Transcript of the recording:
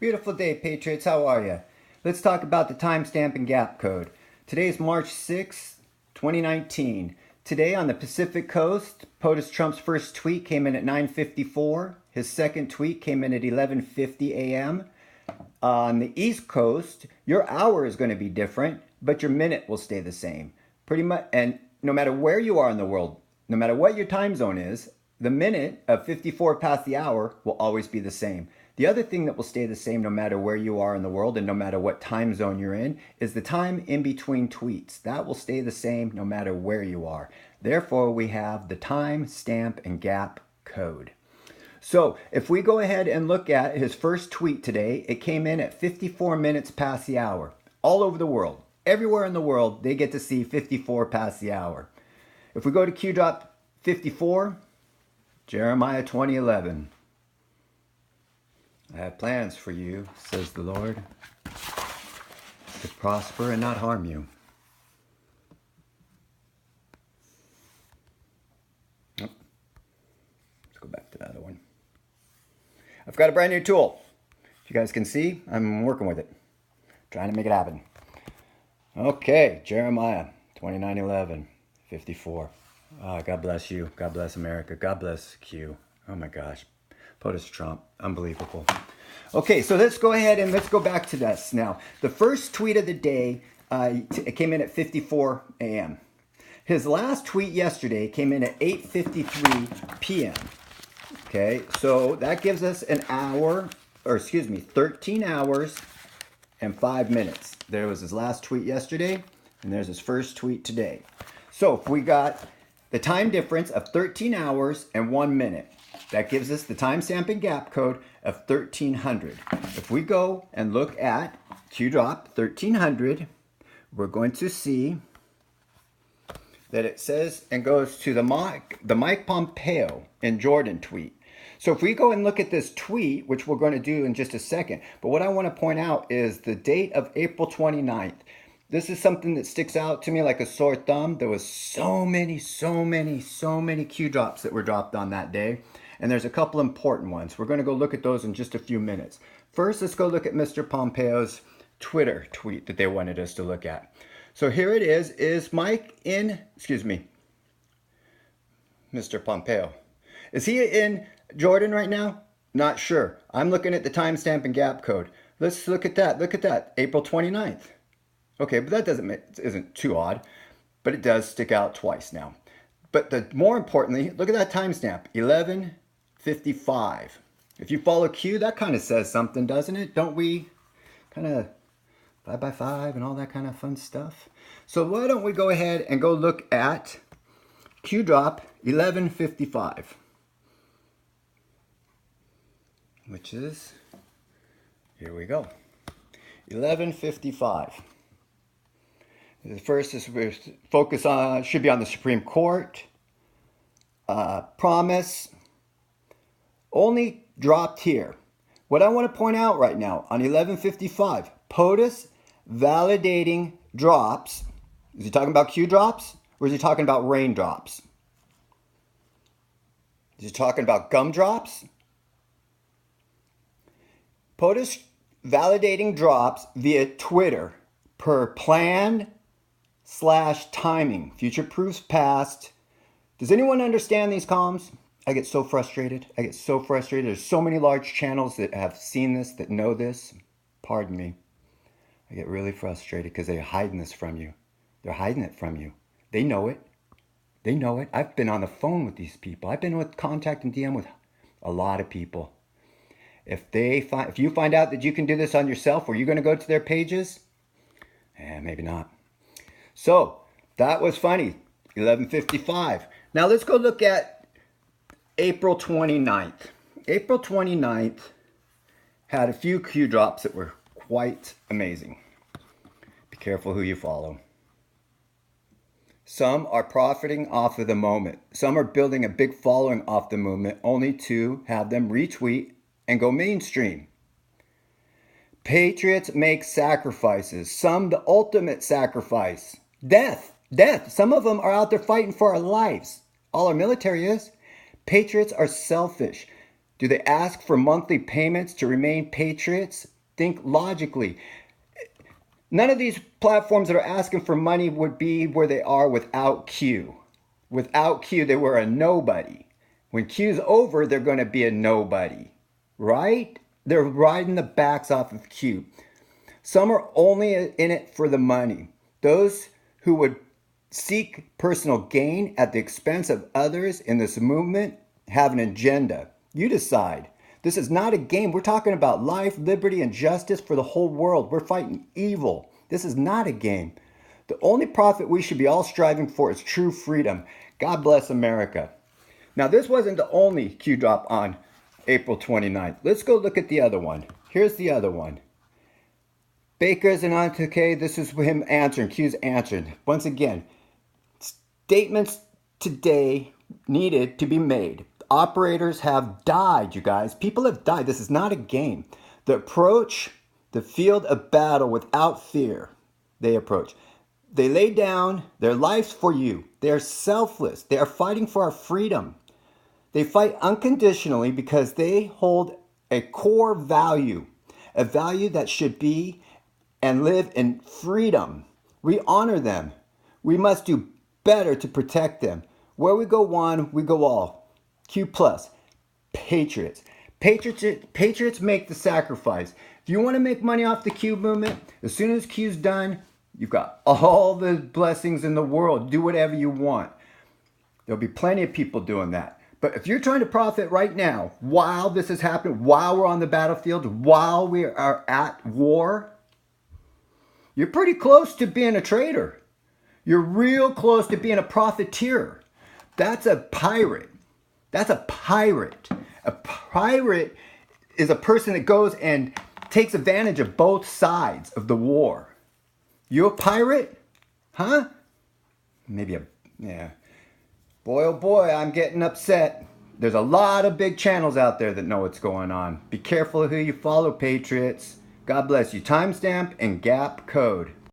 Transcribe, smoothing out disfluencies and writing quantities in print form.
Beautiful day, Patriots. How are you? Let's talk about the timestamp and gap code. Today is March 6th, 2019. Today on the Pacific Coast, POTUS Trump's first tweet came in at 9:54. His second tweet came in at 11:50 a.m. On the East Coast, your hour is going to be different, but your minute will stay the same. Pretty much, and no matter where you are in the world, no matter what your time zone is, the minute of 54 past the hour will always be the same. The other thing that will stay the same no matter where you are in the world and no matter what time zone you're in is the time in between tweets. That will stay the same no matter where you are. Therefore, we have the time, stamp, and gap code. So if we go ahead and look at his first tweet today, it came in at 54 minutes past the hour. All over the world, everywhere in the world, they get to see 54 past the hour. If we go to Q drop 54, Jeremiah 20:11. I have plans for you, says the Lord, to prosper and not harm you. Oh, let's go back to the other one. I've got a brand new tool. If you guys can see, I'm working with it. Trying to make it happen. Okay, Jeremiah 29:11, 54. God bless you. God bless America. God bless Q. Oh my gosh. POTUS Trump. Unbelievable. Okay, so let's go ahead and let's go back to this now. The first tweet of the day, it came in at 54 a.m. His last tweet yesterday came in at 8:53 p.m. Okay, so that gives us an hour, or excuse me, 13 hours and 5 minutes. There was his last tweet yesterday, and there's his first tweet today. So if we got the time difference of 13 hours and 1 minute, that gives us the timestamp and gap code of 1300. If we go and look at Q drop 1300, we're going to see that it says and goes to the Mike Pompeo in Jordan tweet. So if we go and look at this tweet, which we're going to do in just a second, but what I want to point out is the date of April 29th. This is something that sticks out to me like a sore thumb. There was so many Q drops that were dropped on that day. And there's a couple important ones. We're going to go look at those in just a few minutes. First, let's go look at Mr. Pompeo's Twitter tweet that they wanted us to look at. So here it is. Is Mike in, Mr. Pompeo. Is he in Jordan right now? Not sure. I'm looking at the timestamp and gap code. Let's look at that. Look at that. April 29th. Okay, but that isn't too odd. But it does stick out twice now. But more importantly, look at that timestamp, 11:55. If you follow Q, that kind of says something, doesn't it? Don't we kind of 5x5 and all that kind of fun stuff? So why don't we go ahead and go look at Q drop 11:55, which is, here we go, 11:55. The first is focus on, should be on the Supreme Court. Promise. Only dropped here. What I want to point out right now on 11:55, POTUS validating drops. Is he talking about Q drops or is he talking about raindrops? Is he talking about gumdrops? POTUS validating drops via Twitter per plan/timing. Future proofs past. Does anyone understand these comms? I get so frustrated. There's so many large channels that have seen this, that know this. Pardon me. I get really frustrated because they're hiding this from you. They're hiding it from you. They know it. I've been on the phone with these people. I've been with contact and DM with a lot of people. If you find out that you can do this on yourself, are you going to go to their pages? Maybe not. So that was funny. 11:55. Now let's go look at April 29th. April 29th had a few Q drops that were quite amazing. Be careful who you follow. Some are profiting off of the moment. Some are building a big following off the movement only to have them retweet and go mainstream. Patriots make sacrifices. Some the ultimate sacrifice. Death. Some of them are out there fighting for our lives. All our military is. Patriots are selfish. Do they ask for monthly payments to remain patriots? Think logically. None of these platforms that are asking for money would be where they are without Q. Without Q, they were a nobody. When Q's over, they're going to be a nobody, right? They're riding the backs off of Q. Some are only in it for the money. Those who would seek personal gain at the expense of others in this movement have an agenda. You decide. This is not a game. We're talking about life, liberty, and justice for the whole world. We're fighting evil. This is not a game. The only profit we should be all striving for is true freedom. God bless America. Now, this wasn't the only Q drop on April 29th. Let's go look at the other one. Here's the other one. Baker's and Antike, this is him answering. Q's answered. Once again, statements today needed to be made. Operators have died, you guys. People have died. This is not a game. They approach the field of battle without fear. They approach. They lay down their lives for you. They are selfless. They are fighting for our freedom. They fight unconditionally because they hold a core value, a value that should be and live in freedom. We honor them. We must do better to protect them. Where we go one, we go all. Q plus. Patriots. Patriots make the sacrifice. If you want to make money off the Q movement, as soon as Q's done, you've got all the blessings in the world. Do whatever you want. There'll be plenty of people doing that. But if you're trying to profit right now, while this is happening, while we're on the battlefield, while we are at war, you're pretty close to being a trader. You're real close to being a profiteer. That's a pirate. That's a pirate. A pirate is a person that goes and takes advantage of both sides of the war. You a pirate? Huh? Maybe yeah. Boy, oh boy, I'm getting upset. There's a lot of big channels out there that know what's going on. Be careful who you follow, Patriots. God bless you. Timestamp and gap code.